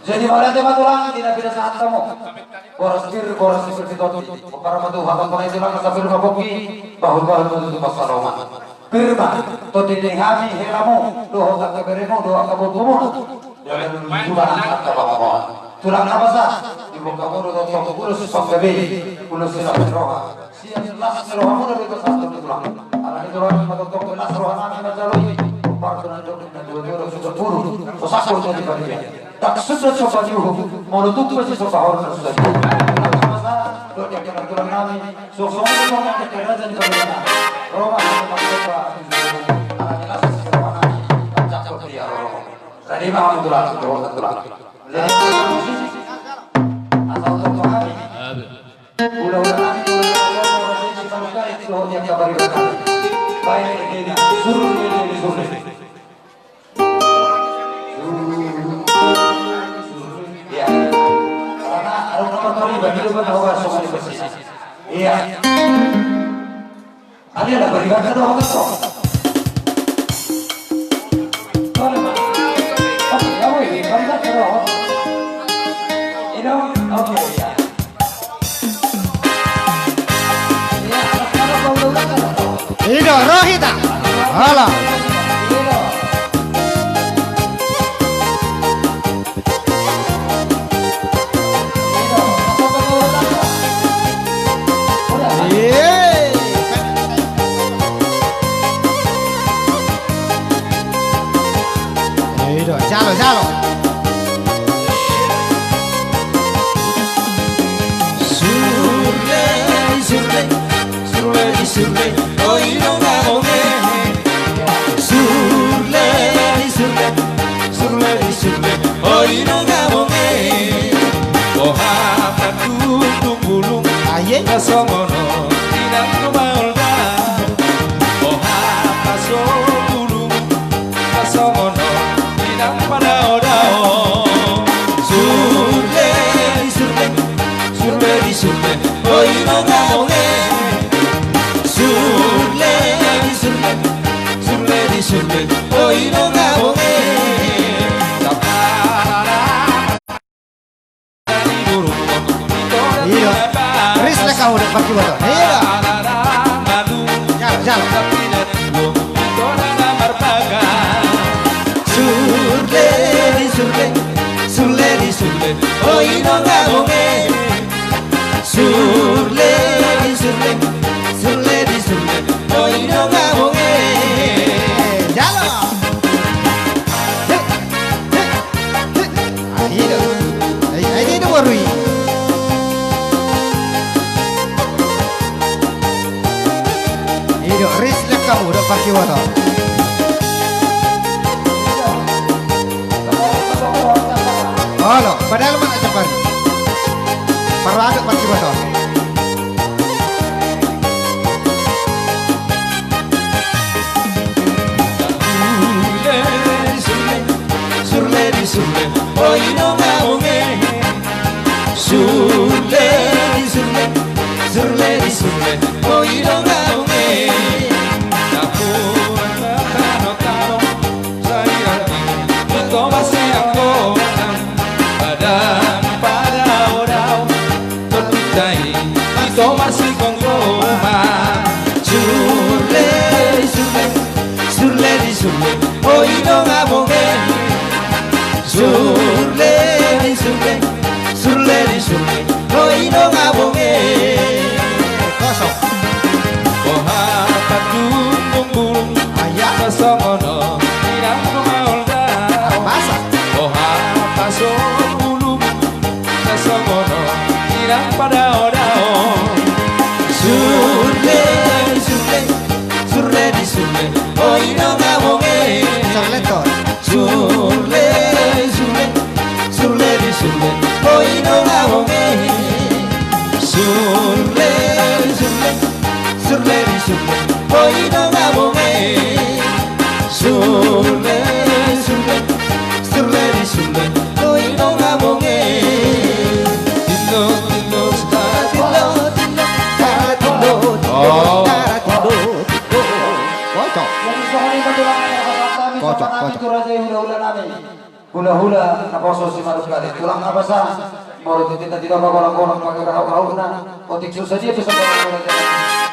Jadi malah tema tulang tidak bisa saat kamu. Boros seperti tadi. Para matu hakan panai tulang sampai rumah kopi. Bahwa menutup pasaloman. Firman, tadi dihami helamu. Doa tak keberemu, doa kabutumu. Jangan tulang angkat kamu. Tulang apa sah? Ibu kamu doa sok kurus sok bebe. Kurus siapa roha. Siapa las rohamu dari besar tulang. Anak itu orang matu tok las rohana menjalui. Partunan dan dua-dua sudah turun. Pesakul jadi bagian. Tak sudah coba diuhuh, menutup masih coba orang sudah diuhuh. Doa yang tulang kami, sosok yang kerajaan kemuliaan. Roma yang coba anaknya nasi serohana, kancak berpria roh. Tadi mahu tulang, tulang. Asal untuk kami. Mudah-mudahan tulang si manusia itu yang kabar berkali. Baik ini suruh ini suruh. Iya. Ada berikan ke doa kau. Boleh mas. Oke, ya boleh. Berikan ke doa. Ini oke ya. Ido Rohita. Halo. Jalo. Surle, hoy no gamoge. Surle, hoy no gamoge. Ohana tutung bulung, kasongono tinang kumalda. Ohana sobulung, kasongono tinang padao-dao. Surle, hoy no gamoge. Surle, hoy no gamoge. Iya, Risle kau udah pakai motor. Iya. Jalan. Surle, hoy no gamoge. Surle, hoy no gamoge. Rui. Ido Risle kamu udah pakai motor. Halo, padahal mana cepat. Parwaga pergi betul. Surle di surle, oino ngabunge. Surle di surle, surle di surle, oino ngabunge. Namun kano saya itu masih aku badan pada orang tertutai itu masih kongkoma. Surle di surle, surle di surle, oino ngabunge. Surle di surle, surle di surle, oino ngabunge. Kosong. Koha patung bung Ayah. kasongono irang maulda. Masa. Koha pasong ulung kasongono irang pada odao. Surle di surle, surle di surle, oino ngabunge. Sorletor. Surle di surle, surle di surle, oino ngabunge. Surle di surle, surle di surle, oino ngabunge. Surle di surle, surle di surle, oino ngabunge. Tino tino sta tino tino tino Oh. Yang Kocok. bisa kami ketulangan yang kami Kocok, sama kocok. itu raja hula-hula nami. Hula-hula naposo si marus kali. Tulang apa sah? Baru kita tidak orang-orang pakai rau-rau na. Otik susah dia bisa orang-orang.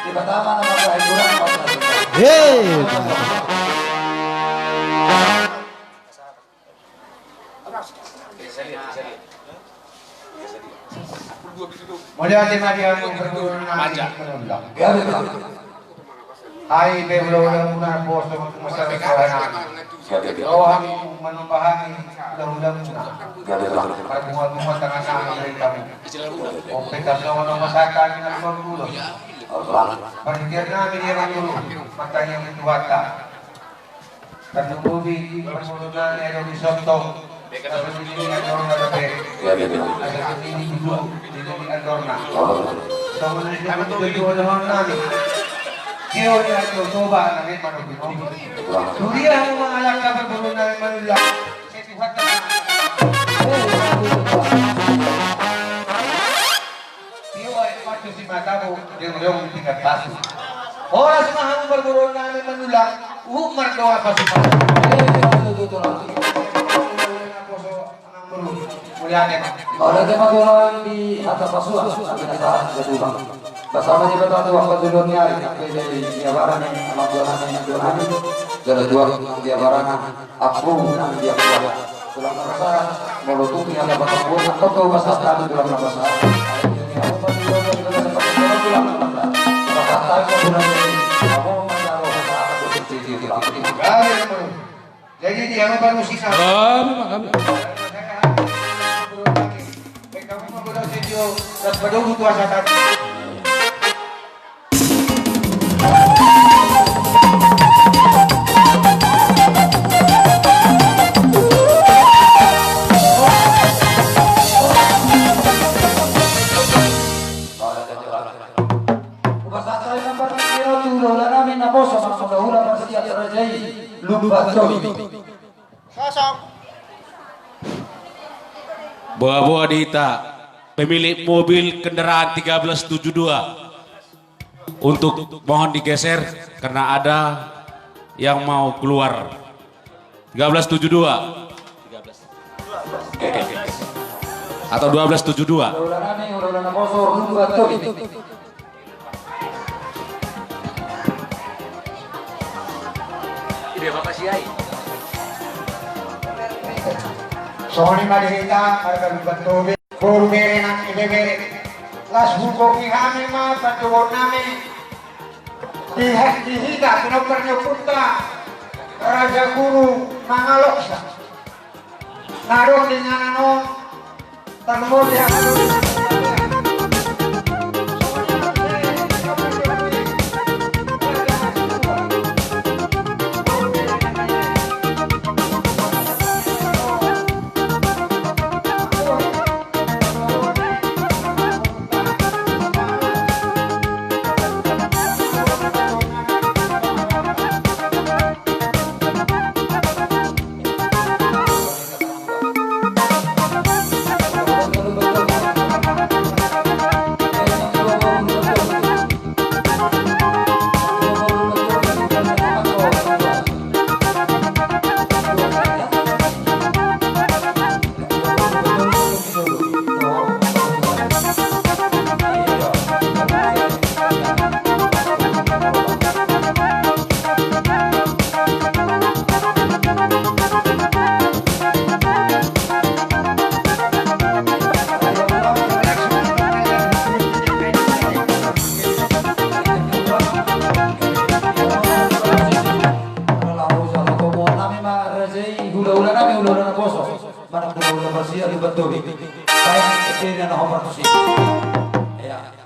Di pertama nama saya kurang apa sah. Hei. Mulia Maria Manja. Ya betul. Hai beblo muna posto masalah kahanan. Ya betul. Rohang manumbahan ulang-ulang muna. Ya betul. Para muat-muat tangan kami kami. O petas lawan ng masakan ng paggulo. Allah. Pagkikir namin yung dulu. Matanya ng tuwata. Tanububi, pagsununan ng Edo Risotto. Sa pinili ng Dorna Labe. Ya betul. Sa pinili ng Dorna. Allah. Sa mga nagtutuloy namin. Kaya niya ito, soba na rin manubino. Turiya ang mga alak na pagbulo namin manula. Kasi tuhat na Iyo ay pato si Matabo, yung tingkat baso. Oras mahang pagbulo namin manula, umar daw pa si Matabo. Ada tema tulang di atas pasuan, ada saat kedua. Bersama di betul waktu dulunya, jadi dia barang yang amat tuan ini, jadi dua dia barang aku nang dia kuat. Tulang rasa melutupi ada bakat pun atau kau pasal tadi tulang rasa. Aku pasti tulang rasa. Bakat tadi tulang aku mencari saat aku bercici tulang. Jadi dia mau manusia. Kami Kamu mau bodoh video dan bodoh kuasa tadi. Bawa Dita, pemilik mobil kendaraan 1372 untuk mohon digeser karena ada yang mau keluar. 1372 atau 1272. Soalnya marihita, harga lubat-lubat, buru-bere ng ibebere. Las bukong ihami mga patuwag namin. Dihita, pinupar niyo punta. Raja Guru, mga loksa. Naroon din nga nanon. Tanmo diya ka doon. ula-ula namin, ula-ula na poso. Manak ula-ula pa siya, libat dobi. Kaya hindi na ako partusin. Ayan.